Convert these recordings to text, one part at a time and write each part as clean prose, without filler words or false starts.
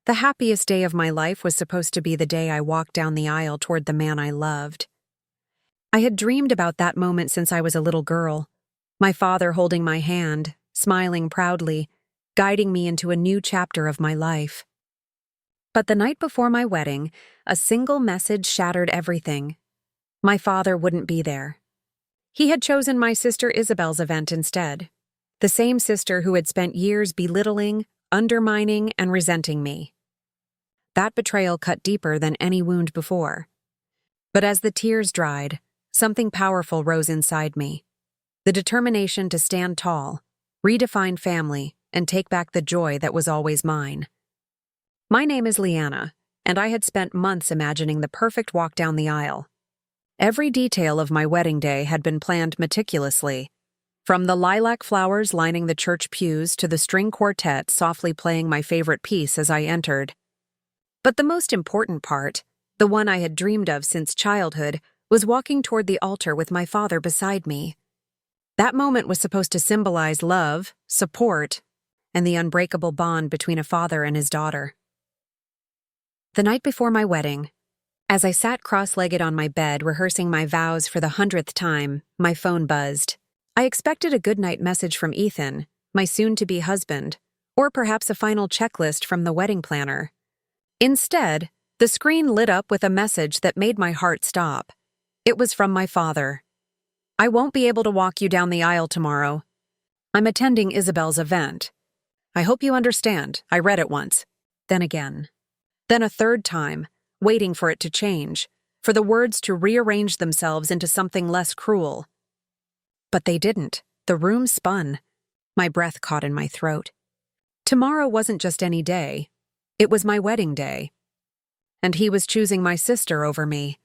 The happiest day of my life was supposed to be the day I walked down the aisle toward the man I loved. I had dreamed about that moment since I was a little girl, my father holding my hand, smiling proudly, guiding me into a new chapter of my life. But the night before my wedding, a single message shattered everything. My father wouldn't be there. He had chosen my sister Isabel's event instead, the same sister who had spent years belittling, undermining, and resenting me. That betrayal cut deeper than any wound before. But as the tears dried, something powerful rose inside me. The determination to stand tall, redefine family, and take back the joy that was always mine. My name is Lyanna, and I had spent months imagining the perfect walk down the aisle. Every detail of my wedding day had been planned meticulously, from the lilac flowers lining the church pews to the string quartet softly playing my favorite piece as I entered. But the most important part, the one I had dreamed of since childhood, was walking toward the altar with my father beside me. That moment was supposed to symbolize love, support, and the unbreakable bond between a father and his daughter. The night before my wedding, as I sat cross-legged on my bed rehearsing my vows for the 100th time, my phone buzzed. I expected a goodnight message from Ethan, my soon-to-be husband, or perhaps a final checklist from the wedding planner. Instead, the screen lit up with a message that made my heart stop. It was from my father. "I won't be able to walk you down the aisle tomorrow. I'm attending Isabel's event. I hope you understand. I read it once. Then again. Then a third time, waiting for it to change, for the words to rearrange themselves into something less cruel. But they didn't. The room spun. My breath caught in my throat. Tomorrow wasn't just any day. It was my wedding day. And he was choosing my sister over me.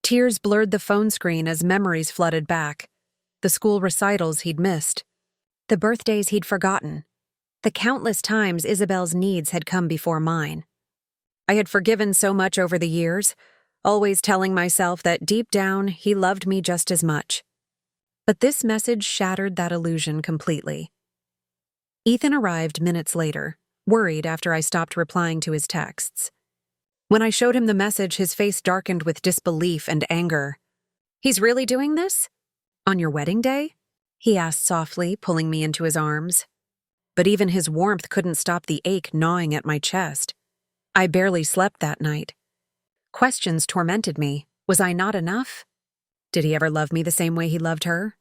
Tears blurred the phone screen as memories flooded back. The school recitals he'd missed. The birthdays he'd forgotten. The countless times Isabel's needs had come before mine. I had forgiven so much over the years, always telling myself that deep down he loved me just as much. But this message shattered that illusion completely. Ethan arrived minutes later, worried after I stopped replying to his texts. When I showed him the message, his face darkened with disbelief and anger. "He's really doing this? On your wedding day?" he asked softly, pulling me into his arms. But even his warmth couldn't stop the ache gnawing at my chest. I barely slept that night. Questions tormented me. Was I not enough? Did he ever love me the same way he loved her?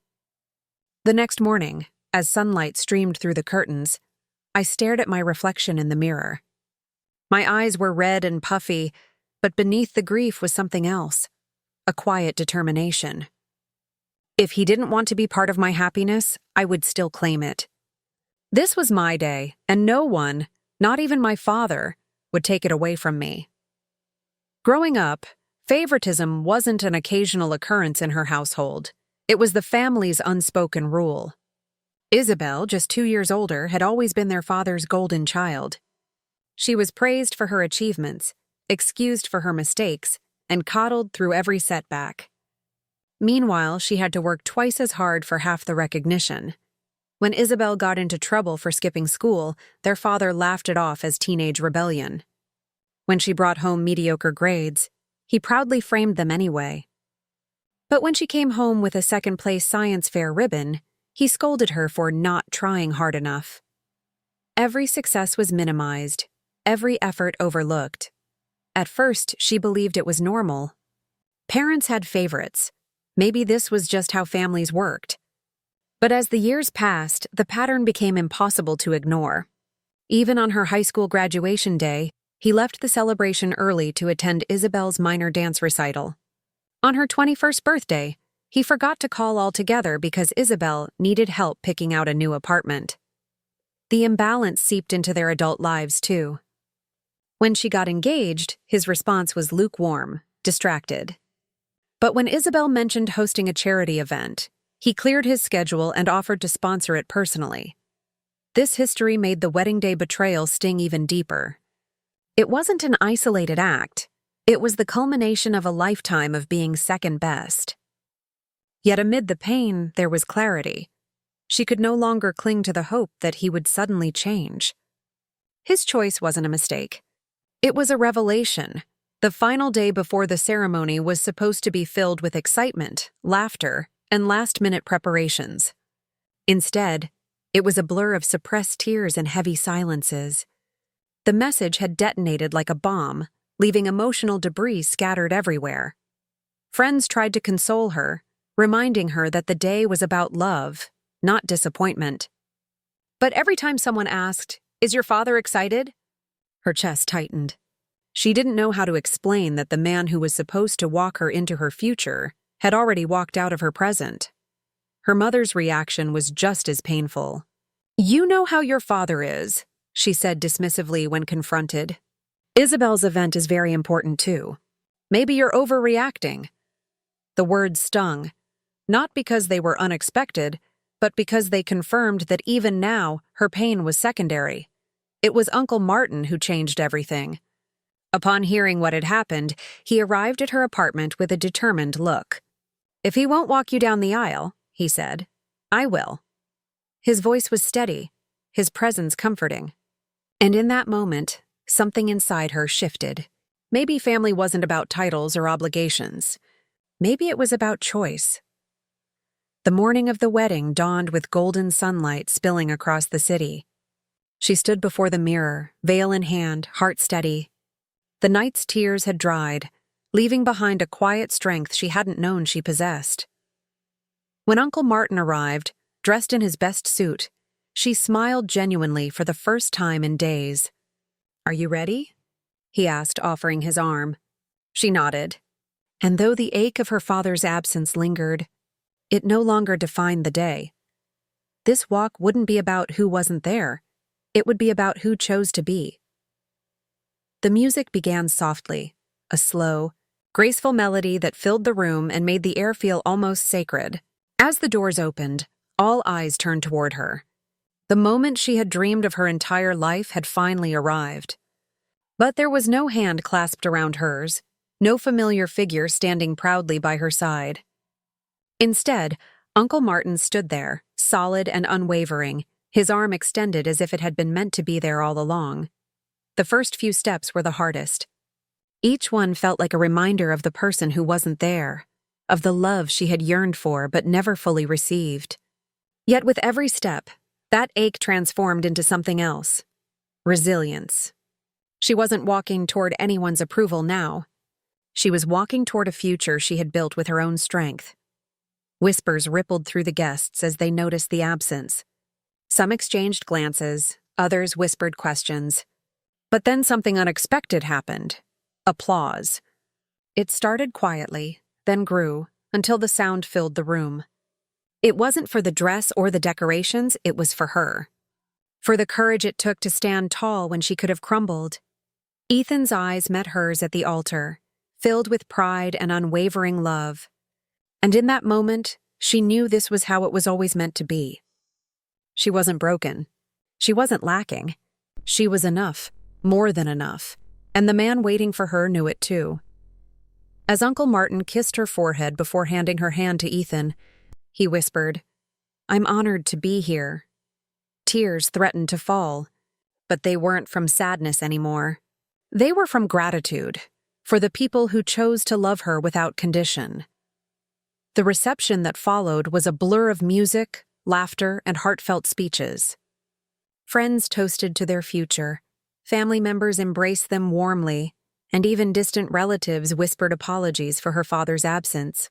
The next morning, as sunlight streamed through the curtains, I stared at my reflection in the mirror. My eyes were red and puffy, but beneath the grief was something else, a quiet determination. If he didn't want to be part of my happiness, I would still claim it. This was my day, and no one, not even my father, would take it away from me. Growing up, favoritism wasn't an occasional occurrence in her household. It was the family's unspoken rule. Isabel, just 2 years older, had always been their father's golden child. She was praised for her achievements, excused for her mistakes, and coddled through every setback. Meanwhile, she had to work twice as hard for half the recognition. When Isabel got into trouble for skipping school, their father laughed it off as teenage rebellion. When she brought home mediocre grades, he proudly framed them anyway. But when she came home with a second-place science fair ribbon, he scolded her for not trying hard enough. Every success was minimized, every effort overlooked. At first, she believed it was normal. Parents had favorites. Maybe this was just how families worked. But as the years passed, the pattern became impossible to ignore. Even on her high school graduation day, he left the celebration early to attend Isabel's minor dance recital. On her 21st birthday, he forgot to call altogether because Isabel needed help picking out a new apartment. The imbalance seeped into their adult lives, too. When she got engaged, his response was lukewarm, distracted. But when Isabel mentioned hosting a charity event, he cleared his schedule and offered to sponsor it personally. This history made the wedding day betrayal sting even deeper. It wasn't an isolated act. It was the culmination of a lifetime of being second best. Yet amid the pain, there was clarity. She could no longer cling to the hope that he would suddenly change. His choice wasn't a mistake. It was a revelation. The final day before the ceremony was supposed to be filled with excitement, laughter, and last-minute preparations. Instead, it was a blur of suppressed tears and heavy silences. The message had detonated like a bomb, leaving emotional debris scattered everywhere. Friends tried to console her, reminding her that the day was about love, not disappointment. But every time someone asked, "Is your father excited?" her chest tightened. She didn't know how to explain that the man who was supposed to walk her into her future had already walked out of her present. Her mother's reaction was just as painful. "You know how your father is," she said dismissively when confronted. "Isabel's event is very important too. Maybe you're overreacting." The words stung, not because they were unexpected, but because they confirmed that even now, her pain was secondary. It was Uncle Martin who changed everything. Upon hearing what had happened, he arrived at her apartment with a determined look. "If he won't walk you down the aisle," he said, "I will." His voice was steady, his presence comforting. And in that moment, something inside her shifted. Maybe family wasn't about titles or obligations. Maybe it was about choice. The morning of the wedding dawned with golden sunlight spilling across the city. She stood before the mirror, veil in hand, heart steady. The night's tears had dried, leaving behind a quiet strength she hadn't known she possessed. When Uncle Martin arrived, dressed in his best suit, she smiled genuinely for the first time in days. "Are you ready?" he asked, offering his arm. She nodded. And though the ache of her father's absence lingered, it no longer defined the day. This walk wouldn't be about who wasn't there. It would be about who chose to be. The music began softly, a slow, graceful melody that filled the room and made the air feel almost sacred. As the doors opened, all eyes turned toward her. The moment she had dreamed of her entire life had finally arrived. But there was no hand clasped around hers, no familiar figure standing proudly by her side. Instead, Uncle Martin stood there, solid and unwavering, his arm extended as if it had been meant to be there all along. The first few steps were the hardest. Each one felt like a reminder of the person who wasn't there, of the love she had yearned for but never fully received. Yet with every step, that ache transformed into something else. Resilience. She wasn't walking toward anyone's approval now. She was walking toward a future she had built with her own strength. Whispers rippled through the guests as they noticed the absence. Some exchanged glances, others whispered questions. But then something unexpected happened. Applause. It started quietly, then grew, until the sound filled the room. It wasn't for the dress or the decorations, it was for her. For the courage it took to stand tall when she could have crumbled. Ethan's eyes met hers at the altar, filled with pride and unwavering love. And in that moment, she knew this was how it was always meant to be. She wasn't broken. She wasn't lacking. She was enough, more than enough, and the man waiting for her knew it too. As Uncle Martin kissed her forehead before handing her hand to Ethan, he whispered, "I'm honored to be here." Tears threatened to fall, but they weren't from sadness anymore. They were from gratitude, for the people who chose to love her without condition. The reception that followed was a blur of music, laughter, and heartfelt speeches. Friends toasted to their future, family members embraced them warmly, and even distant relatives whispered apologies for her father's absence.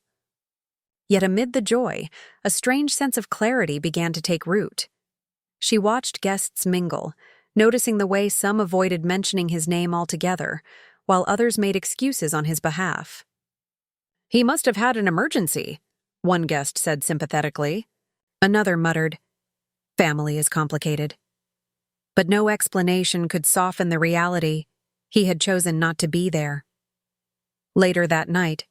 Yet amid the joy, a strange sense of clarity began to take root. She watched guests mingle, noticing the way some avoided mentioning his name altogether, while others made excuses on his behalf. "He must have had an emergency," one guest said sympathetically. Another muttered, "Family is complicated." But no explanation could soften the reality. He had chosen not to be there. Later that night,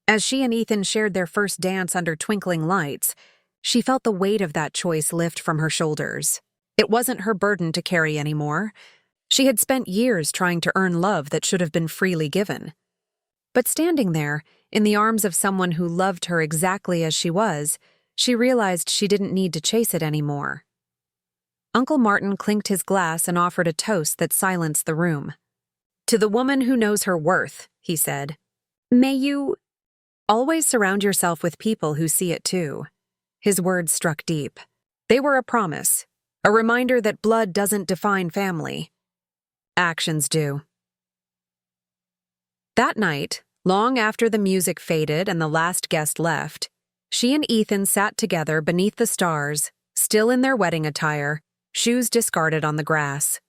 as she and Ethan shared their first dance under twinkling lights, she felt the weight of that choice lift from her shoulders. It wasn't her burden to carry anymore. She had spent years trying to earn love that should have been freely given. But standing there, in the arms of someone who loved her exactly as she was, she realized she didn't need to chase it anymore. Uncle Martin clinked his glass and offered a toast that silenced the room. To the woman who knows her worth, he said. May you always surround yourself with people who see it too. His words struck deep. They were a promise, a reminder that blood doesn't define family. Actions do. That night, long after the music faded and the last guest left, she and Ethan sat together beneath the stars, still in their wedding attire, shoes discarded on the grass.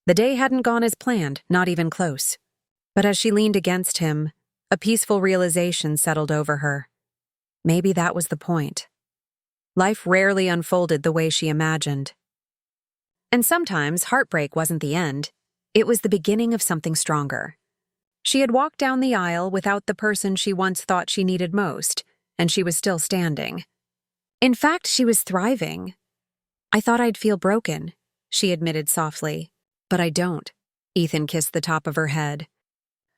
The day hadn't gone as planned, not even close. But as she leaned against him, a peaceful realization settled over her. Maybe that was the point. Life rarely unfolded the way she imagined. And sometimes heartbreak wasn't the end. It was the beginning of something stronger. She had walked down the aisle without the person she once thought she needed most, and she was still standing. In fact, she was thriving. I thought I'd feel broken, she admitted softly. But I don't. Ethan kissed the top of her head.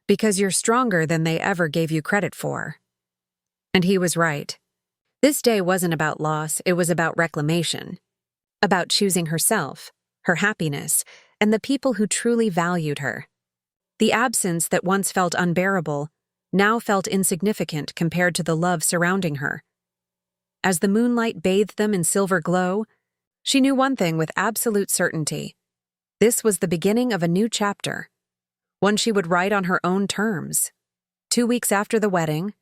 Because you're stronger than they ever gave you credit for. And he was right. This day wasn't about loss, it was about reclamation. About choosing herself, her happiness, and the people who truly valued her. The absence that once felt unbearable now felt insignificant compared to the love surrounding her. As the moonlight bathed them in silver glow, she knew one thing with absolute certainty. This was the beginning of a new chapter, one she would write on her own terms. 2 weeks after the wedding,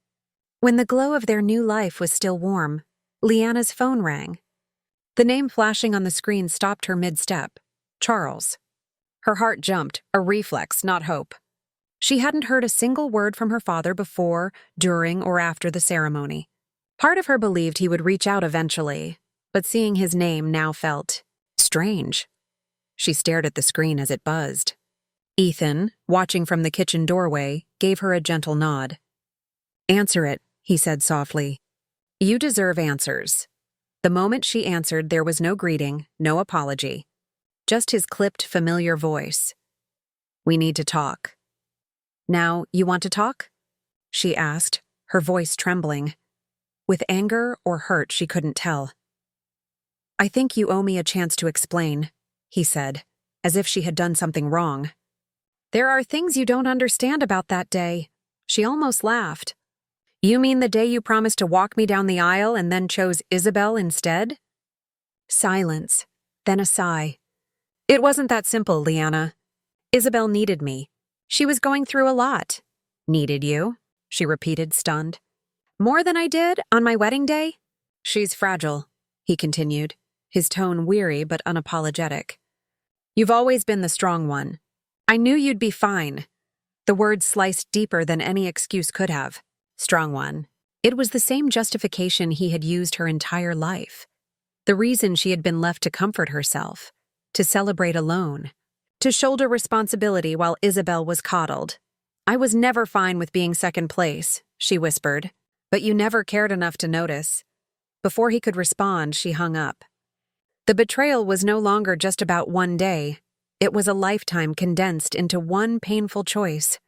when the glow of their new life was still warm, Lyanna's phone rang. The name flashing on the screen stopped her mid-step. Charles. Her heart jumped, a reflex, not hope. She hadn't heard a single word from her father before, during, or after the ceremony. Part of her believed he would reach out eventually, but seeing his name now felt strange. She stared at the screen as it buzzed. Ethan, watching from the kitchen doorway, gave her a gentle nod. Answer it, he said softly. You deserve answers. The moment she answered, there was no greeting, no apology. Just his clipped, familiar voice. We need to talk. Now, you want to talk? She asked, her voice trembling. With anger or hurt, she couldn't tell. I think you owe me a chance to explain, he said, as if she had done something wrong. There are things you don't understand about that day. She almost laughed. You mean the day you promised to walk me down the aisle and then chose Isabel instead? Silence, then a sigh. It wasn't that simple, Lyanna. Isabel needed me. She was going through a lot. Needed you? She repeated, stunned. More than I did on my wedding day? She's fragile, he continued, his tone weary but unapologetic. You've always been the strong one. I knew you'd be fine. The words sliced deeper than any excuse could have. Strong one. It was the same justification he had used her entire life. The reason she had been left to comfort herself, to celebrate alone, to shoulder responsibility while Isabel was coddled. I was never fine with being second place, she whispered, but you never cared enough to notice. Before he could respond, she hung up. The betrayal was no longer just about one day. It was a lifetime condensed into one painful choice.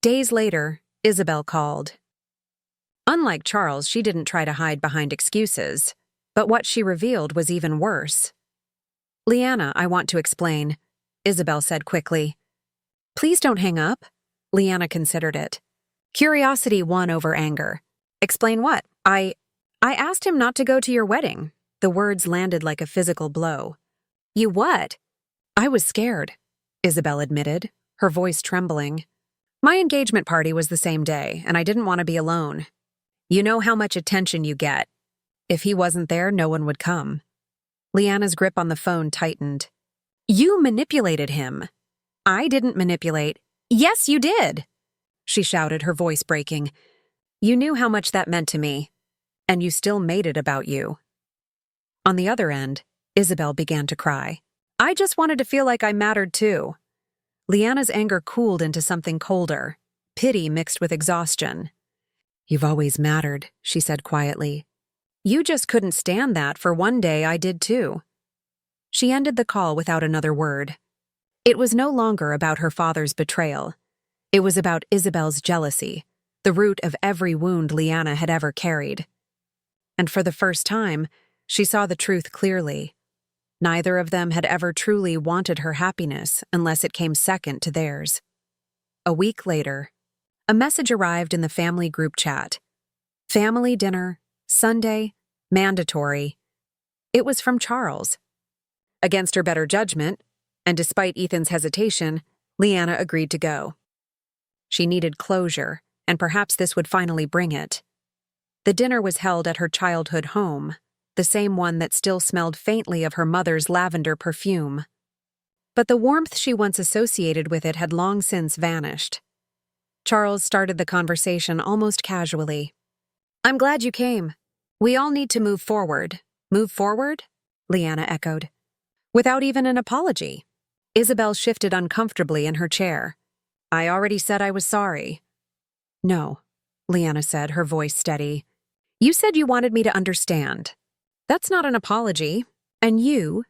Days later, Isabel called. Unlike Charles, she didn't try to hide behind excuses, but what she revealed was even worse. Lyanna, I want to explain, Isabel said quickly. Please don't hang up. Lyanna considered it. Curiosity won over anger. Explain what? I asked him not to go to your wedding. The words landed like a physical blow. You what? I was scared, Isabel admitted, her voice trembling. My engagement party was the same day, and I didn't want to be alone. You know how much attention you get. If he wasn't there, no one would come. Lyanna's grip on the phone tightened. You manipulated him. I didn't manipulate. Yes, you did, she shouted, her voice breaking. You knew how much that meant to me, and you still made it about you. On the other end, Isabel began to cry. I just wanted to feel like I mattered too. Lyanna's anger cooled into something colder, pity mixed with exhaustion. You've always mattered, she said quietly. You just couldn't stand that for one day I did too. She ended the call without another word. It was no longer about her father's betrayal. It was about Isabel's jealousy, the root of every wound Lyanna had ever carried. And for the first time, she saw the truth clearly. Neither of them had ever truly wanted her happiness unless it came second to theirs. A week later, a message arrived in the family group chat. Family dinner, Sunday, mandatory. It was from Charles. Against her better judgment, and despite Ethan's hesitation, Lyanna agreed to go. She needed closure, and perhaps this would finally bring it. The dinner was held at her childhood home, the same one that still smelled faintly of her mother's lavender perfume. But the warmth she once associated with it had long since vanished. Charles started the conversation almost casually. "I'm glad you came. We all need to move forward." "Move forward?" Lyanna echoed. Without even an apology. Isabel shifted uncomfortably in her chair. "I already said I was sorry." "No," Lyanna said, her voice steady. "You said you wanted me to understand. That's not an apology. And you,"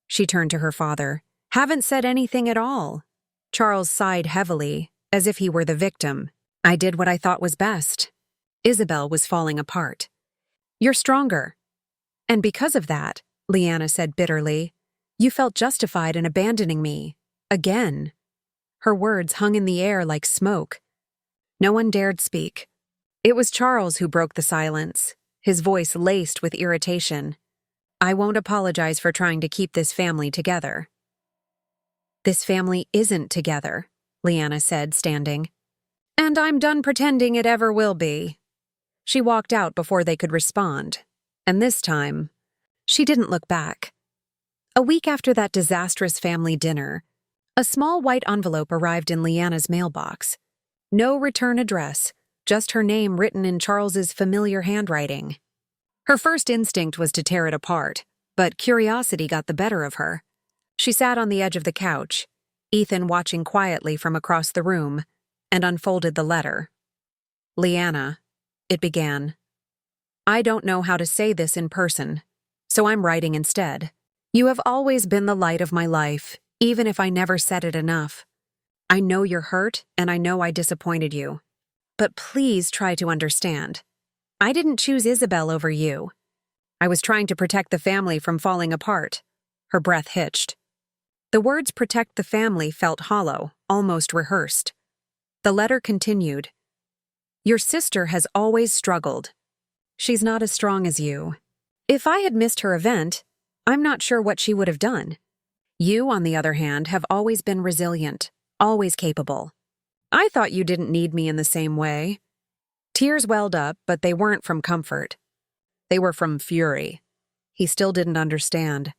she turned to her father, "haven't said anything at all." Charles sighed heavily, as if he were the victim. "I did what I thought was best." Isabel was falling apart. "You're stronger. And because of that," Lyanna said bitterly, "you felt justified in abandoning me. Again." Her words hung in the air like smoke. No one dared speak. It was Charles who broke the silence, his voice laced with irritation. "I won't apologize for trying to keep this family together." "This family isn't together," Lyanna said, standing. "And I'm done pretending it ever will be." She walked out before they could respond, and this time, she didn't look back. A week after that disastrous family dinner, a small white envelope arrived in Lyanna's mailbox. No return address, just her name written in Charles's familiar handwriting. Her first instinct was to tear it apart, but curiosity got the better of her. She sat on the edge of the couch, Ethan watching quietly from across the room, and unfolded the letter. "Lyanna," it began. "I don't know how to say this in person, so I'm writing instead. You have always been the light of my life, even if I never said it enough. I know you're hurt, and I know I disappointed you. But please try to understand. I didn't choose Isabel over you. I was trying to protect the family from falling apart." Her breath hitched. The words "protect the family" felt hollow, almost rehearsed. The letter continued. "Your sister has always struggled. She's not as strong as you. If I had missed her event, I'm not sure what she would have done. You, on the other hand, have always been resilient, always capable. I thought you didn't need me in the same way." Tears welled up, but they weren't from comfort. They were from fury. He still didn't understand.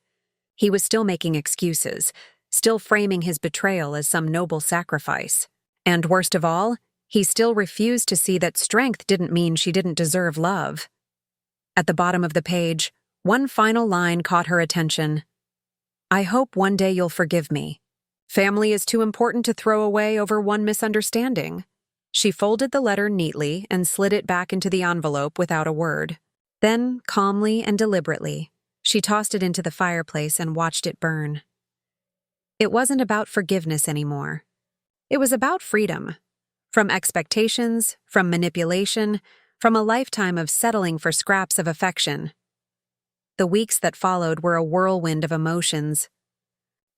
He was still making excuses, still framing his betrayal as some noble sacrifice. And worst of all, he still refused to see that strength didn't mean she didn't deserve love. At the bottom of the page, one final line caught her attention. "I hope one day you'll forgive me. Family is too important to throw away over one misunderstanding." She folded the letter neatly and slid it back into the envelope without a word. Then, calmly and deliberately, she tossed it into the fireplace and watched it burn. It wasn't about forgiveness anymore. It was about freedom. From expectations, from manipulation, from a lifetime of settling for scraps of affection. The weeks that followed were a whirlwind of emotions.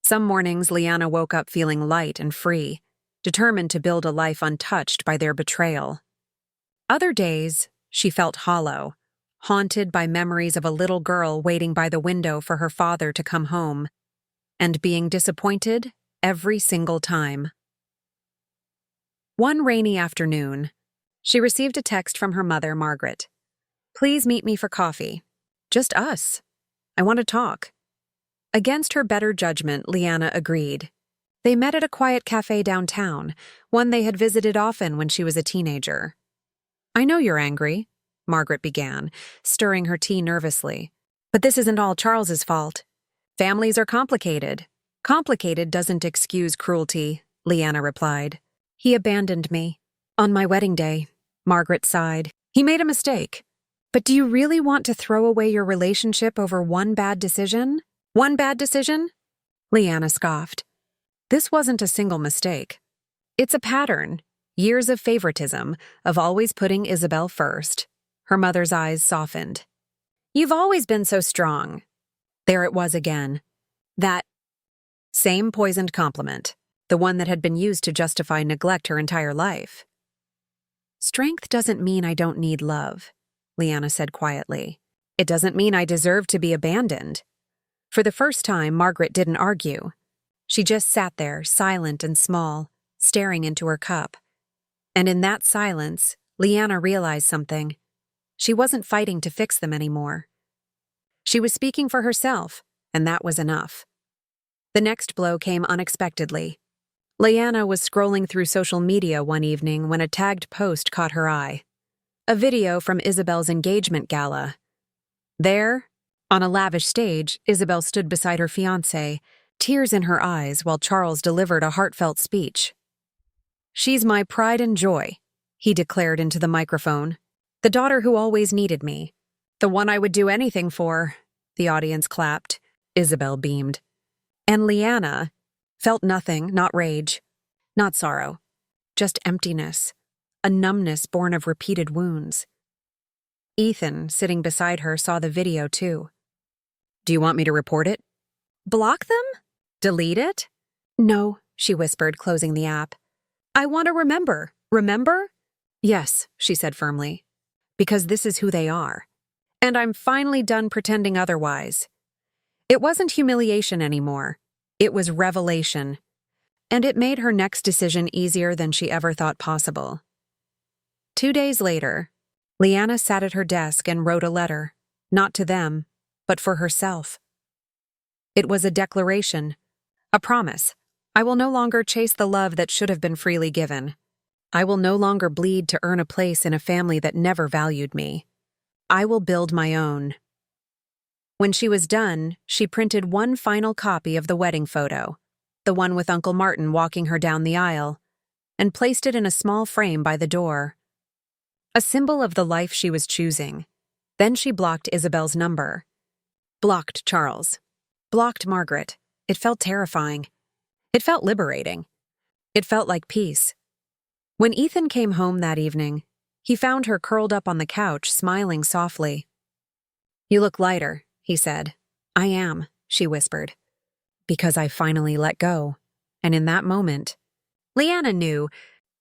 Some mornings, Lyanna woke up feeling light and free, determined to build a life untouched by their betrayal. Other days, she felt hollow, haunted by memories of a little girl waiting by the window for her father to come home, and being disappointed every single time. One rainy afternoon, she received a text from her mother, Margaret. "Please meet me for coffee. Just us. I want to talk." Against her better judgment, Lyanna agreed. They met at a quiet cafe downtown, one they had visited often when she was a teenager. "I know you're angry," Margaret began, stirring her tea nervously. "But this isn't all Charles's fault. Families are complicated. Complicated doesn't excuse cruelty," Lyanna replied. "He abandoned me. On my wedding day," Margaret sighed. "He made a mistake. But do you really want to throw away your relationship over one bad decision?" "One bad decision?" Lyanna scoffed. "This wasn't a single mistake. It's a pattern, years of favoritism, of always putting Isabel first." Her mother's eyes softened. "You've always been so strong." There it was again. That same poisoned compliment, the one that had been used to justify neglect her entire life. Strength doesn't mean I don't need love, Lyanna said quietly. It doesn't mean I deserve to be abandoned. For the first time, Margaret didn't argue. She just sat there, silent and small, staring into her cup. And in that silence, Lyanna realized something. She wasn't fighting to fix them anymore. She was speaking for herself, and that was enough. The next blow came unexpectedly. Lyanna was scrolling through social media one evening when a tagged post caught her eye. A video from Isabel's engagement gala. There, on a lavish stage, Isabel stood beside her fiancé, tears in her eyes while Charles delivered a heartfelt speech. "She's my pride and joy," he declared into the microphone. "The daughter who always needed me. The one I would do anything for." The audience clapped. Isabel beamed. And Lyanna felt nothing, not rage, not sorrow, just emptiness, a numbness born of repeated wounds. Ethan, sitting beside her, saw the video too. "Do you want me to report it?" "Block them? Delete it?" "No," she whispered, closing the app. "I want to remember. Remember?" "Yes," she said firmly. "Because this is who they are. And I'm finally done pretending otherwise." It wasn't humiliation anymore. It was revelation. And it made her next decision easier than she ever thought possible. 2 days later, Lyanna sat at her desk and wrote a letter, not to them, but for herself. It was a declaration, a promise. I will no longer chase the love that should have been freely given. I will no longer bleed to earn a place in a family that never valued me. I will build my own. When she was done, she printed one final copy of the wedding photo, the one with Uncle Martin walking her down the aisle, and placed it in a small frame by the door. A symbol of the life she was choosing. Then she blocked Isabel's number. Blocked Charles. Blocked Margaret. It felt terrifying. It felt liberating. It felt like peace. When Ethan came home that evening, he found her curled up on the couch, smiling softly. "You look lighter," he said. "I am," she whispered. "Because I finally let go." And in that moment, Lyanna knew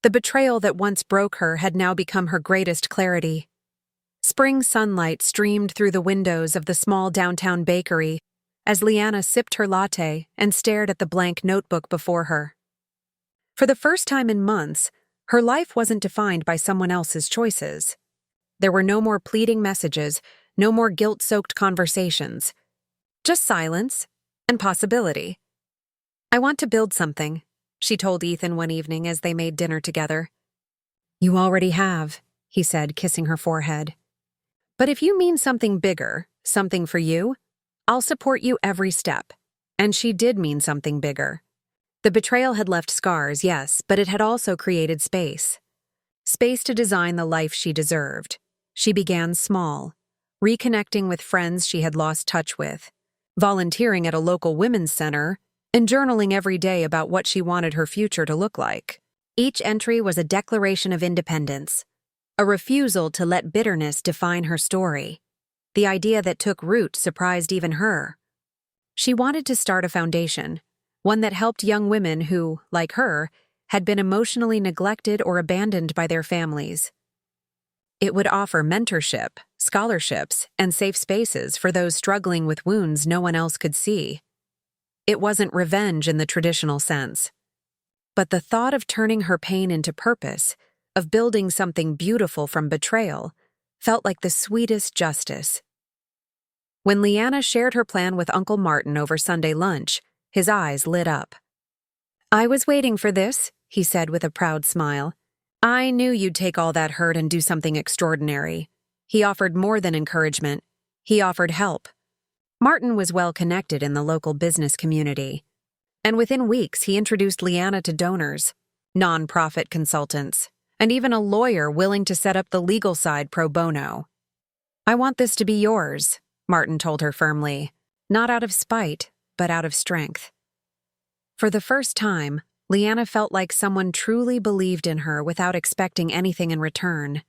the betrayal that once broke her had now become her greatest clarity. Spring sunlight streamed through the windows of the small downtown bakery as Lyanna sipped her latte and stared at the blank notebook before her. For the first time in months, her life wasn't defined by someone else's choices. There were no more pleading messages, no more guilt-soaked conversations. Just silence and possibility. "I want to build something," she told Ethan one evening as they made dinner together. "You already have," he said, kissing her forehead. "But if you mean something bigger, something for you, I'll support you every step." And she did mean something bigger. The betrayal had left scars, yes, but it had also created space. Space to design the life she deserved. She began small, reconnecting with friends she had lost touch with, volunteering at a local women's center, and journaling every day about what she wanted her future to look like. Each entry was a declaration of independence, a refusal to let bitterness define her story. The idea that took root surprised even her. She wanted to start a foundation, one that helped young women who, like her, had been emotionally neglected or abandoned by their families. It would offer mentorship, scholarships, and safe spaces for those struggling with wounds no one else could see. It wasn't revenge in the traditional sense. But the thought of turning her pain into purpose, of building something beautiful from betrayal, felt like the sweetest justice. When Lyanna shared her plan with Uncle Martin over Sunday lunch, his eyes lit up. "I was waiting for this," he said with a proud smile. "I knew you'd take all that hurt and do something extraordinary." He offered more than encouragement. He offered help. Martin was well connected in the local business community. And within weeks, he introduced Lyanna to donors, nonprofit consultants, and even a lawyer willing to set up the legal side pro bono. "I want this to be yours," Martin told her firmly, not out of spite, but out of strength. For the first time, Lyanna felt like someone truly believed in her without expecting anything in return.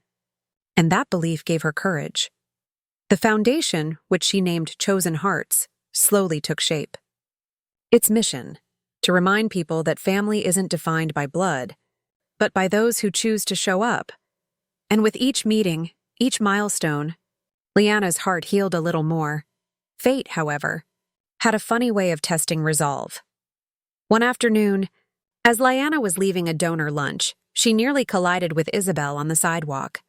And that belief gave her courage. The foundation, which she named Chosen Hearts, slowly took shape. Its mission: to remind people that family isn't defined by blood, but by those who choose to show up. And with each meeting, each milestone, Lyanna's heart healed a little more. Fate, however, had a funny way of testing resolve. One afternoon, as Lyanna was leaving a donor lunch, she nearly collided with Isabel on the sidewalk.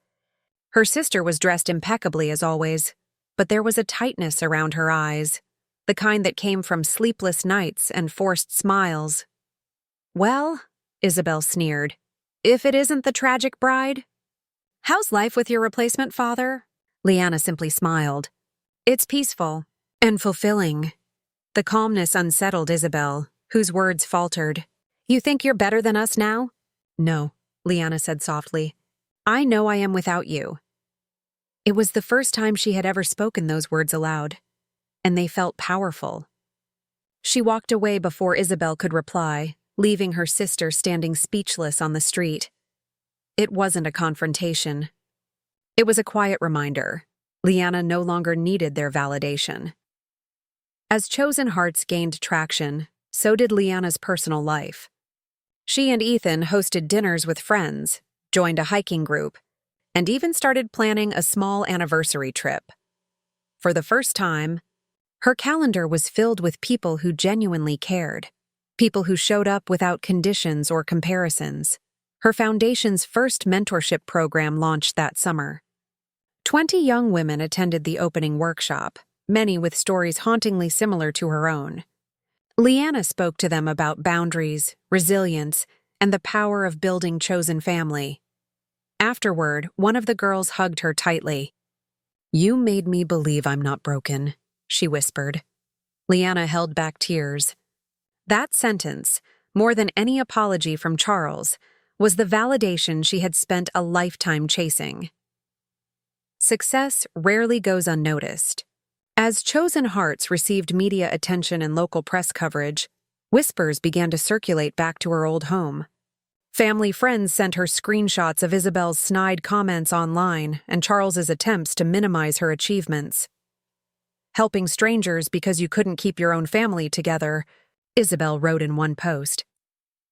Her sister was dressed impeccably as always, but there was a tightness around her eyes, the kind that came from sleepless nights and forced smiles. "Well," Isabel sneered, "if it isn't the tragic bride." "How's life with your replacement father?" Lyanna simply smiled. "It's peaceful and fulfilling." The calmness unsettled Isabel, whose words faltered. "You think you're better than us now?" "No," Lyanna said softly. "I know I am without you." It was the first time she had ever spoken those words aloud, and they felt powerful. She walked away before Isabel could reply, leaving her sister standing speechless on the street. It wasn't a confrontation. It was a quiet reminder. Lyanna no longer needed their validation. As Chosen Hearts gained traction, so did Lyanna's personal life. She and Ethan hosted dinners with friends, joined a hiking group, and even started planning a small anniversary trip. For the first time, her calendar was filled with people who genuinely cared, people who showed up without conditions or comparisons. Her foundation's first mentorship program launched that summer. 20 young women attended the opening workshop, many with stories hauntingly similar to her own. Lyanna spoke to them about boundaries, resilience, and the power of building chosen family. Afterward, one of the girls hugged her tightly. "You made me believe I'm not broken," she whispered. Lyanna held back tears. That sentence, more than any apology from Charles, was the validation she had spent a lifetime chasing. Success rarely goes unnoticed. As Chosen Hearts received media attention and local press coverage, whispers began to circulate back to her old home. Family friends sent her screenshots of Isabel's snide comments online and Charles's attempts to minimize her achievements. "Helping strangers because you couldn't keep your own family together," Isabel wrote in one post.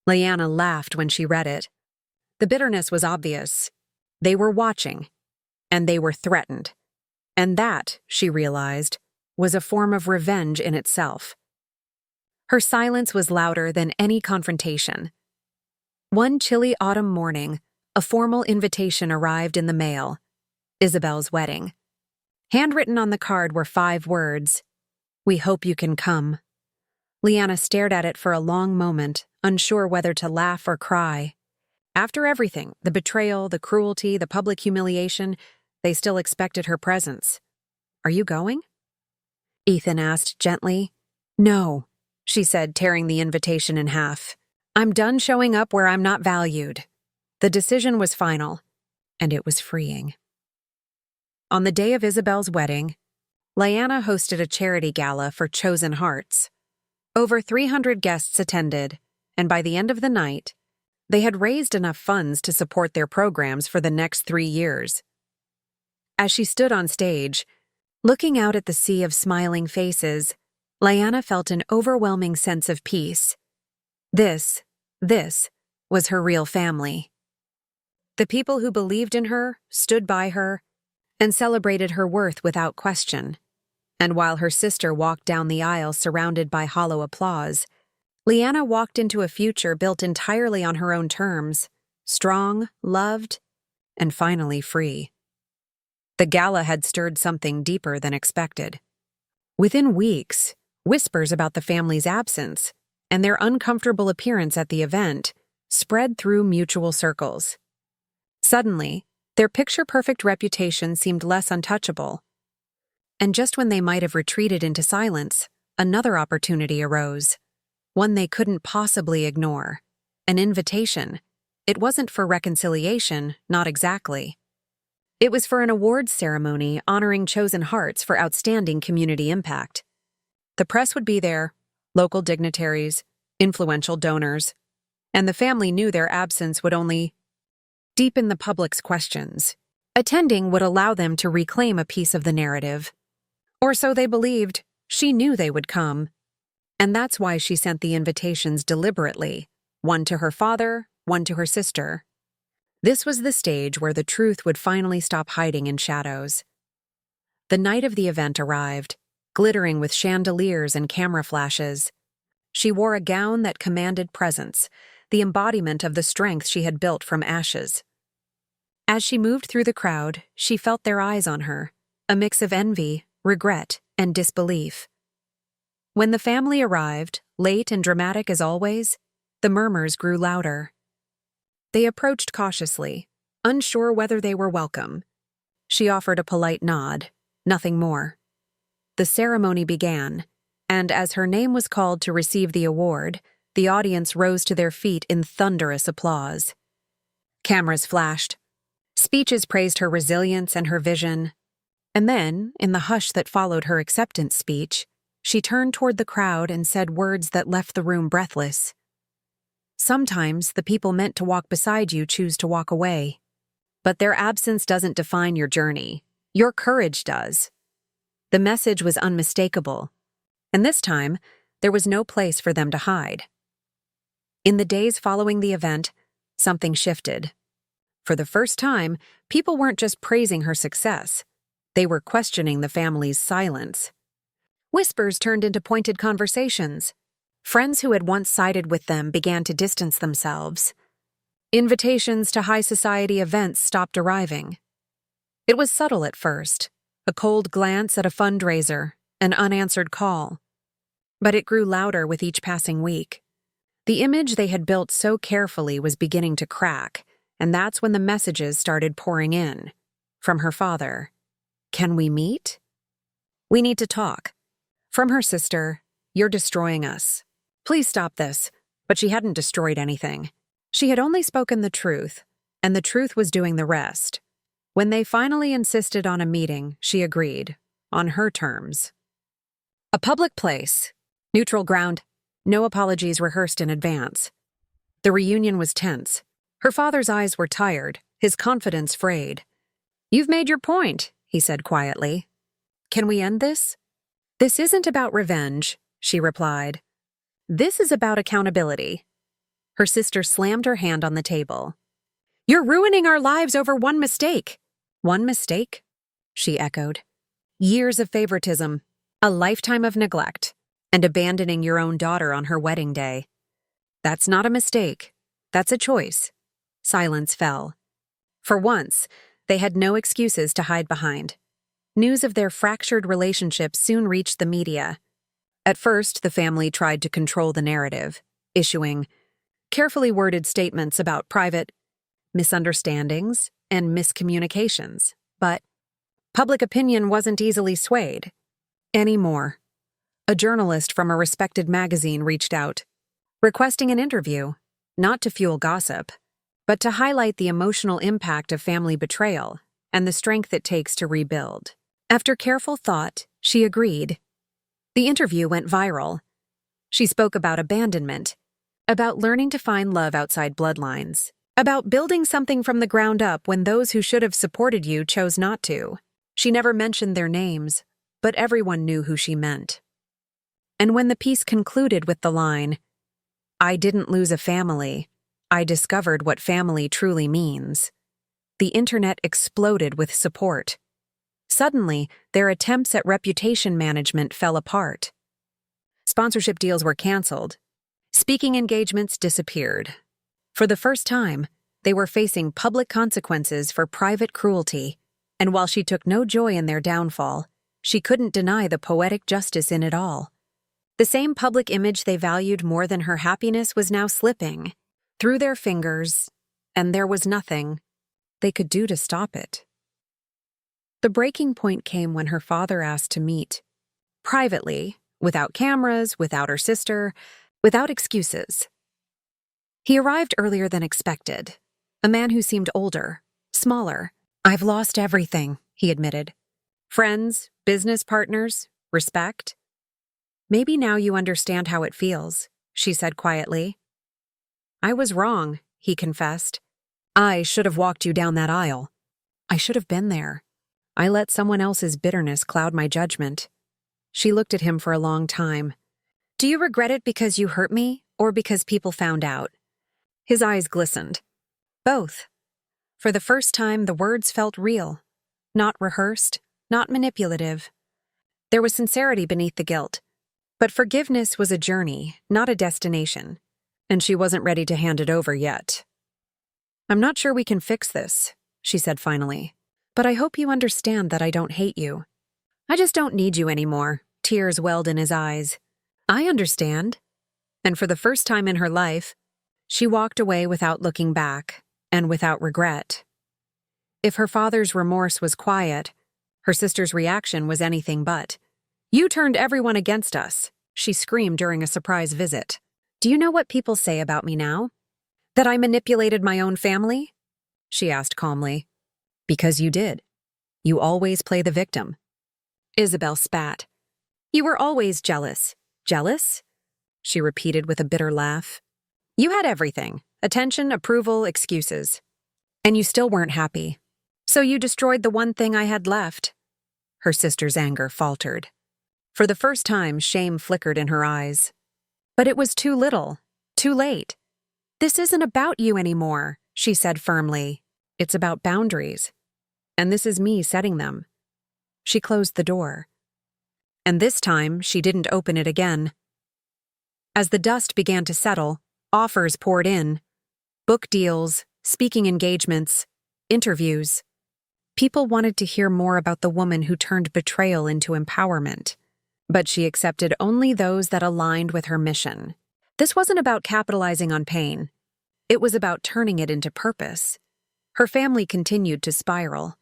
Lyanna laughed when she read it. The bitterness was obvious. They were watching, and they were threatened. And that, she realized, was a form of revenge in itself. Her silence was louder than any confrontation. One chilly autumn morning, a formal invitation arrived in the mail: Isabel's wedding. Handwritten on the card were 5 words: "We hope you can come." Lyanna stared at it for a long moment, unsure whether to laugh or cry. After everything, the betrayal, the cruelty, the public humiliation, they still expected her presence. "Are you going?" Ethan asked gently. "No," she said, tearing the invitation in half. "I'm done showing up where I'm not valued." The decision was final, and it was freeing. On the day of Isabel's wedding, Lyanna hosted a charity gala for Chosen Hearts. Over 300 guests attended, and by the end of the night, they had raised enough funds to support their programs for the next 3 years. As she stood on stage, looking out at the sea of smiling faces, Lyanna felt an overwhelming sense of peace. This was her real family. The people who believed in her, stood by her, and celebrated her worth without question. And while her sister walked down the aisle surrounded by hollow applause, Lyanna walked into a future built entirely on her own terms, strong, loved, and finally free. The gala had stirred something deeper than expected. Within weeks, whispers about the family's absence and their uncomfortable appearance at the event spread through mutual circles. Suddenly, their picture-perfect reputation seemed less untouchable. And just when they might have retreated into silence, another opportunity arose, one they couldn't possibly ignore. An invitation. It wasn't for reconciliation, not exactly. It was for an awards ceremony honoring Chosen Hearts for outstanding community impact. The press would be there, local dignitaries, influential donors, and the family knew their absence would only deepen the public's questions. Attending would allow them to reclaim a piece of the narrative. Or so they believed. She knew they would come. And that's why she sent the invitations deliberately, one to her father, one to her sister. This was the stage where the truth would finally stop hiding in shadows. The night of the event arrived, glittering with chandeliers and camera flashes. She wore a gown that commanded presence, the embodiment of the strength she had built from ashes. As she moved through the crowd, she felt their eyes on her, a mix of envy, regret, and disbelief. When the family arrived, late and dramatic as always, the murmurs grew louder. They approached cautiously, unsure whether they were welcome. She offered a polite nod, nothing more. The ceremony began, and as her name was called to receive the award, the audience rose to their feet in thunderous applause. Cameras flashed. Speeches praised her resilience and her vision. And then, in the hush that followed her acceptance speech, she turned toward the crowd and said words that left the room breathless. Sometimes the people meant to walk beside you choose to walk away. But their absence doesn't define your journey. Your courage does. The message was unmistakable. And this time, there was no place for them to hide. In the days following the event, something shifted. For the first time, people weren't just praising her success. They were questioning the family's silence. Whispers turned into pointed conversations. Friends who had once sided with them began to distance themselves. Invitations to high society events stopped arriving. It was subtle at first, a cold glance at a fundraiser, an unanswered call. But it grew louder with each passing week. The image they had built so carefully was beginning to crack, and that's when the messages started pouring in. From her father, "Can we meet?" "We need to talk." From her sister, "You're destroying us. Please stop this." But she hadn't destroyed anything. She had only spoken the truth, and the truth was doing the rest. When they finally insisted on a meeting, she agreed, on her terms. A public place, neutral ground, no apologies rehearsed in advance. The reunion was tense. Her father's eyes were tired, his confidence frayed. "You've made your point," he said quietly. "Can we end this?" "This isn't about revenge," she replied. "This is about accountability." Her sister slammed her hand on the table. "You're ruining our lives over one mistake." "One mistake?" she echoed. "Years of favoritism, a lifetime of neglect, and abandoning your own daughter on her wedding day. That's not a mistake. That's a choice." Silence fell. For once, they had no excuses to hide behind. News of their fractured relationship soon reached the media. At first, the family tried to control the narrative, issuing carefully worded statements about private misunderstandings and miscommunications. But public opinion wasn't easily swayed anymore. A journalist from a respected magazine reached out, requesting an interview, not to fuel gossip, but to highlight the emotional impact of family betrayal and the strength it takes to rebuild. After careful thought, she agreed. The interview went viral. She spoke about abandonment, about learning to find love outside bloodlines, about building something from the ground up when those who should have supported you chose not to. She never mentioned their names, but everyone knew who she meant. And when the piece concluded with the line, "I didn't lose a family, I discovered what family truly means," the internet exploded with support. Suddenly, their attempts at reputation management fell apart. Sponsorship deals were canceled. Speaking engagements disappeared. For the first time, they were facing public consequences for private cruelty, and while she took no joy in their downfall, she couldn't deny the poetic justice in it all. The same public image they valued more than her happiness was now slipping through their fingers, and there was nothing they could do to stop it. The breaking point came when her father asked to meet. Privately, without cameras, without her sister, without excuses. He arrived earlier than expected, a man who seemed older, smaller. "I've lost everything," he admitted. "Friends, business partners, respect." "Maybe now you understand how it feels," she said quietly. "I was wrong," he confessed. "I should have walked you down that aisle. I should have been there. I let someone else's bitterness cloud my judgment." She looked at him for a long time. Do you regret it because you hurt me, or because people found out? His eyes glistened. Both. For the first time, the words felt real. Not rehearsed, not manipulative. There was sincerity beneath the guilt. But forgiveness was a journey, not a destination. And she wasn't ready to hand it over yet. I'm not sure we can fix this, she said finally. But I hope you understand that I don't hate you. I just don't need you anymore. Tears welled in his eyes. I understand. And for the first time in her life, she walked away without looking back, and without regret. If her father's remorse was quiet, her sister's reaction was anything but. You turned everyone against us, she screamed during a surprise visit. Do you know what people say about me now? That I manipulated my own family? She asked calmly. Because you did. You always play the victim. Isabel spat. You were always jealous. Jealous? She repeated with a bitter laugh. You had everything. Attention, approval, excuses. And you still weren't happy. So you destroyed the one thing I had left. Her sister's anger faltered. For the first time, shame flickered in her eyes. But it was too little. Too late. This isn't about you anymore, she said firmly. It's about boundaries. And this is me setting them. She closed the door. And this time, she didn't open it again. As the dust began to settle, offers poured in. Book deals, speaking engagements, interviews. People wanted to hear more about the woman who turned betrayal into empowerment. But she accepted only those that aligned with her mission. This wasn't about capitalizing on pain. It was about turning it into purpose. Her family continued to spiral.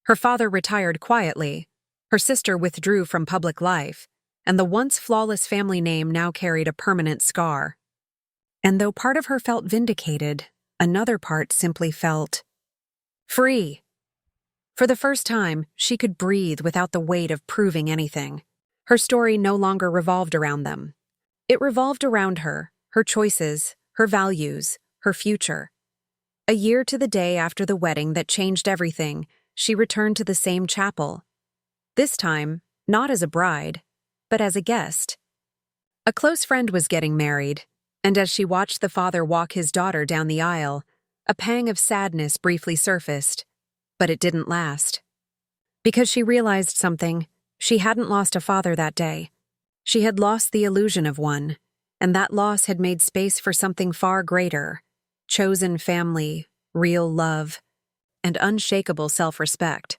Her father retired quietly. Her sister withdrew from public life, and the once flawless family name now carried a permanent scar. And though part of her felt vindicated, another part simply felt free. For the first time, she could breathe without the weight of proving anything. Her story no longer revolved around them. It revolved around her, her choices, her values, her future. A year to the day after the wedding that changed everything, she returned to the same chapel. This time, not as a bride, but as a guest. A close friend was getting married, and as she watched the father walk his daughter down the aisle, a pang of sadness briefly surfaced, but it didn't last. Because she realized something. She hadn't lost a father that day. She had lost the illusion of one, and that loss had made space for something far greater: chosen family, real love, and unshakable self-respect.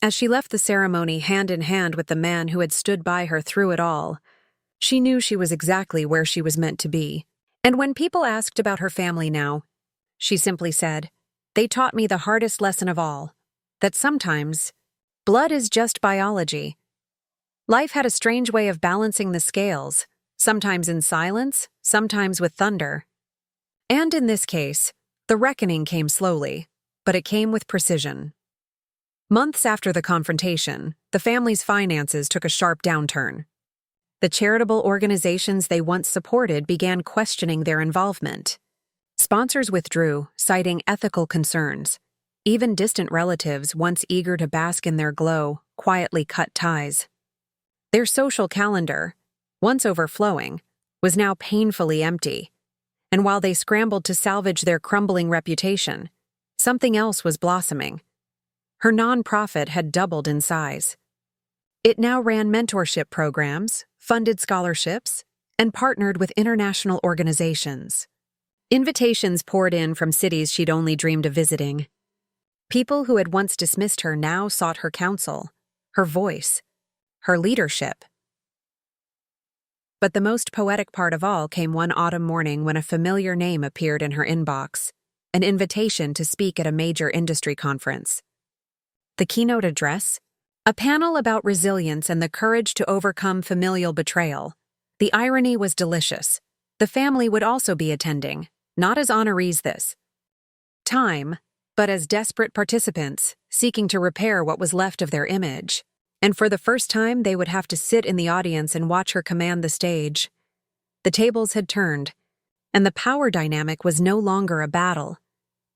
As she left the ceremony hand in hand with the man who had stood by her through it all, she knew she was exactly where she was meant to be. And when people asked about her family now, she simply said, "They taught me the hardest lesson of all, that sometimes blood is just biology." Life had a strange way of balancing the scales, sometimes in silence, sometimes with thunder. And in this case, the reckoning came slowly, but it came with precision. Months after the confrontation, the family's finances took a sharp downturn. The charitable organizations they once supported began questioning their involvement. Sponsors withdrew, citing ethical concerns. Even distant relatives, once eager to bask in their glow, quietly cut ties. Their social calendar, once overflowing, was now painfully empty. And while they scrambled to salvage their crumbling reputation, something else was blossoming. Her nonprofit had doubled in size. It now ran mentorship programs, funded scholarships, and partnered with international organizations. Invitations poured in from cities she'd only dreamed of visiting. People who had once dismissed her now sought her counsel, her voice, her leadership. But the most poetic part of all came one autumn morning when a familiar name appeared in her inbox, an invitation to speak at a major industry conference. The keynote address? A panel about resilience and the courage to overcome familial betrayal. The irony was delicious. The family would also be attending, not as honorees this time, but as desperate participants seeking to repair what was left of their image. And for the first time, they would have to sit in the audience and watch her command the stage. The tables had turned, and the power dynamic was no longer a battle.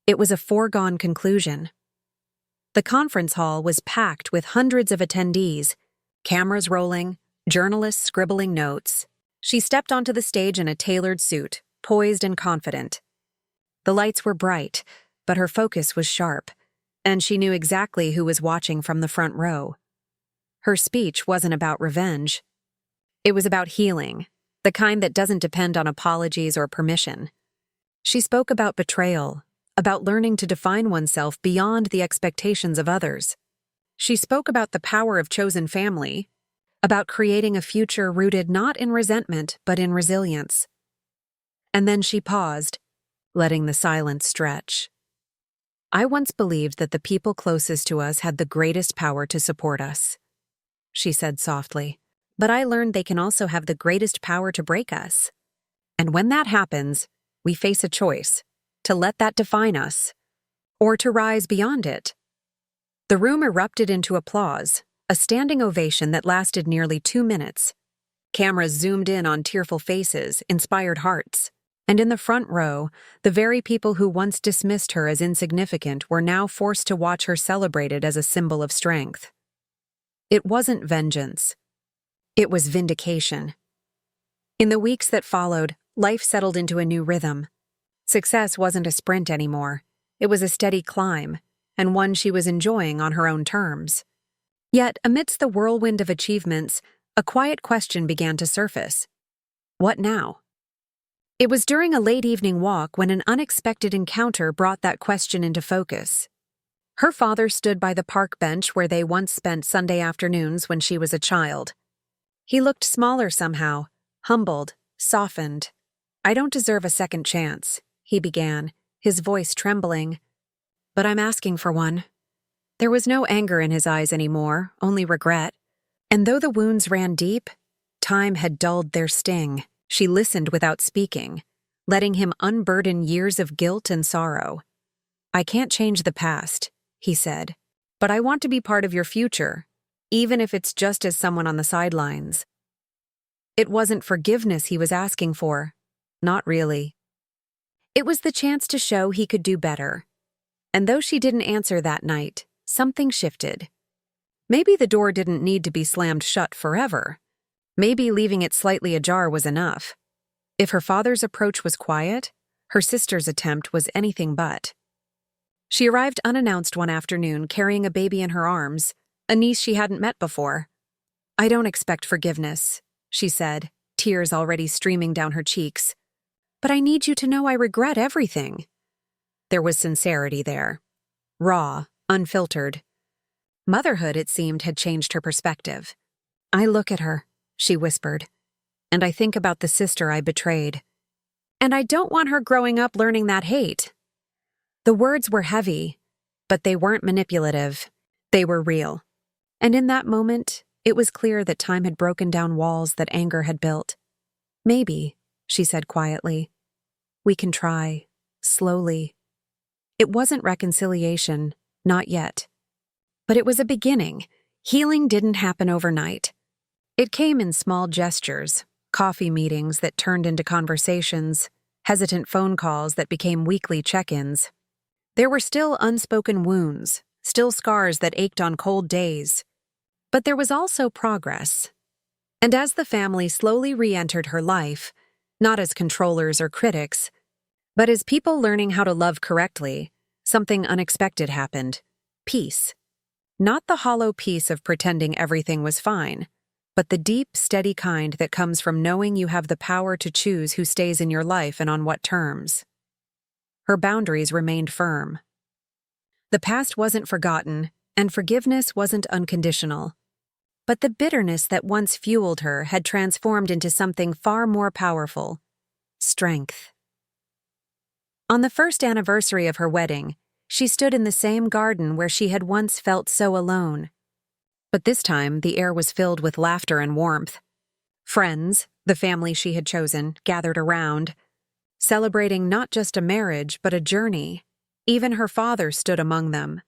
It was a foregone conclusion. The conference hall was packed with hundreds of attendees, cameras rolling, journalists scribbling notes, She stepped onto the stage in a tailored suit, poised and confident. The lights were bright, but her focus was sharp, and she knew exactly who was watching from the front row. Her speech wasn't about revenge. It was about healing, the kind that doesn't depend on apologies or permission. She spoke about betrayal, about learning to define oneself beyond the expectations of others. She spoke about the power of chosen family, about creating a future rooted not in resentment but in resilience. And then she paused, letting the silence stretch. "I once believed that the people closest to us had the greatest power to support us," she said softly. "But I learned they can also have the greatest power to break us. And when that happens, we face a choice, to let that define us, or to rise beyond it." The room erupted into applause, a standing ovation that lasted nearly 2 minutes. Cameras zoomed in on tearful faces, inspired hearts. And in the front row, the very people who once dismissed her as insignificant were now forced to watch her celebrated as a symbol of strength. It wasn't vengeance. It was vindication. In the weeks that followed, life settled into a new rhythm. Success wasn't a sprint anymore. It was a steady climb, and one she was enjoying on her own terms. Yet, amidst the whirlwind of achievements, a quiet question began to surface. What now? It was during a late evening walk when an unexpected encounter brought that question into focus. Her father stood by the park bench where they once spent Sunday afternoons when she was a child. He looked smaller somehow, humbled, softened. "I don't deserve a second chance," he began, his voice trembling. "But I'm asking for one." There was no anger in his eyes anymore, only regret. And though the wounds ran deep, time had dulled their sting. She listened without speaking, letting him unburden years of guilt and sorrow. "I can't change the past," he said, "but I want to be part of your future, even if it's just as someone on the sidelines." It wasn't forgiveness he was asking for. Not really. It was the chance to show he could do better. And though she didn't answer that night, something shifted. Maybe the door didn't need to be slammed shut forever. Maybe leaving it slightly ajar was enough. If her father's approach was quiet, her sister's attempt was anything but. She arrived unannounced one afternoon, carrying a baby in her arms, a niece she hadn't met before. "I don't expect forgiveness," she said, tears already streaming down her cheeks. "But I need you to know I regret everything." There was sincerity there. Raw, unfiltered. Motherhood, it seemed, had changed her perspective. "I look at her," she whispered, "and I think about the sister I betrayed. And I don't want her growing up learning that hate." The words were heavy, but they weren't manipulative. They were real. And in that moment, it was clear that time had broken down walls that anger had built. "Maybe," she said quietly, "we can try, slowly." It wasn't reconciliation, not yet. But it was a beginning. Healing didn't happen overnight. It came in small gestures, coffee meetings that turned into conversations, hesitant phone calls that became weekly check-ins. There were still unspoken wounds, still scars that ached on cold days. But there was also progress. And as the family slowly re-entered her life, not as controllers or critics, but as people learning how to love correctly, something unexpected happened. Peace. Not the hollow peace of pretending everything was fine, but the deep, steady kind that comes from knowing you have the power to choose who stays in your life and on what terms. Her boundaries remained firm. The past wasn't forgotten, and forgiveness wasn't unconditional. But the bitterness that once fueled her had transformed into something far more powerful: strength. On the first anniversary of her wedding, she stood in the same garden where she had once felt so alone. But this time, the air was filled with laughter and warmth. Friends, the family she had chosen, gathered around, celebrating not just a marriage but a journey. Even her father stood among them.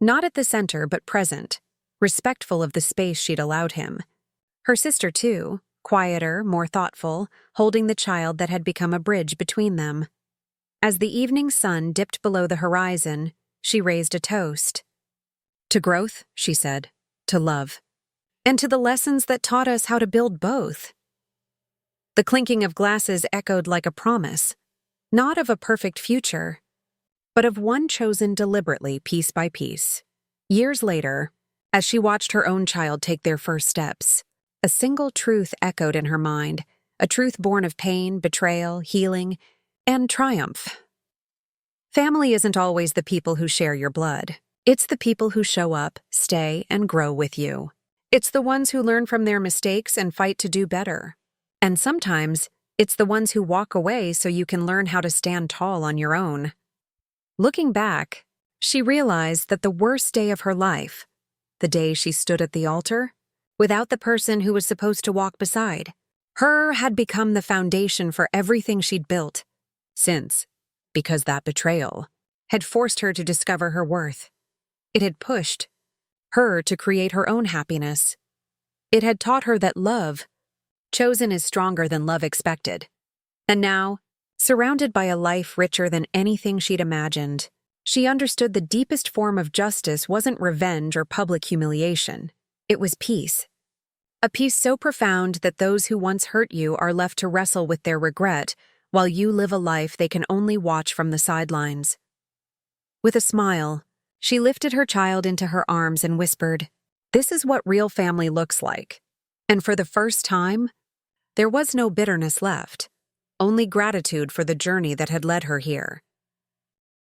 Not at the center but present, respectful of the space she'd allowed him. Her sister, too, quieter, more thoughtful, holding the child that had become a bridge between them. As the evening sun dipped below the horizon, she raised a toast. "To growth," she said, "to love, and to the lessons that taught us how to build both." The clinking of glasses echoed like a promise, not of a perfect future, but of one chosen deliberately piece by piece. Years later, as she watched her own child take their first steps, a single truth echoed in her mind, a truth born of pain, betrayal, healing, and triumph. Family isn't always the people who share your blood. It's the people who show up, stay, and grow with you. It's the ones who learn from their mistakes and fight to do better. And sometimes, it's the ones who walk away so you can learn how to stand tall on your own. Looking back, she realized that the worst day of her life, the day she stood at the altar, without the person who was supposed to walk beside her, had become the foundation for everything she'd built since, because that betrayal had forced her to discover her worth. It had pushed her to create her own happiness. It had taught her that love chosen is stronger than love expected. And now, surrounded by a life richer than anything she'd imagined, she understood the deepest form of justice wasn't revenge or public humiliation. It was peace. A peace so profound that those who once hurt you are left to wrestle with their regret while you live a life they can only watch from the sidelines. With a smile, she lifted her child into her arms and whispered, "This is what real family looks like." And for the first time, there was no bitterness left, only gratitude for the journey that had led her here.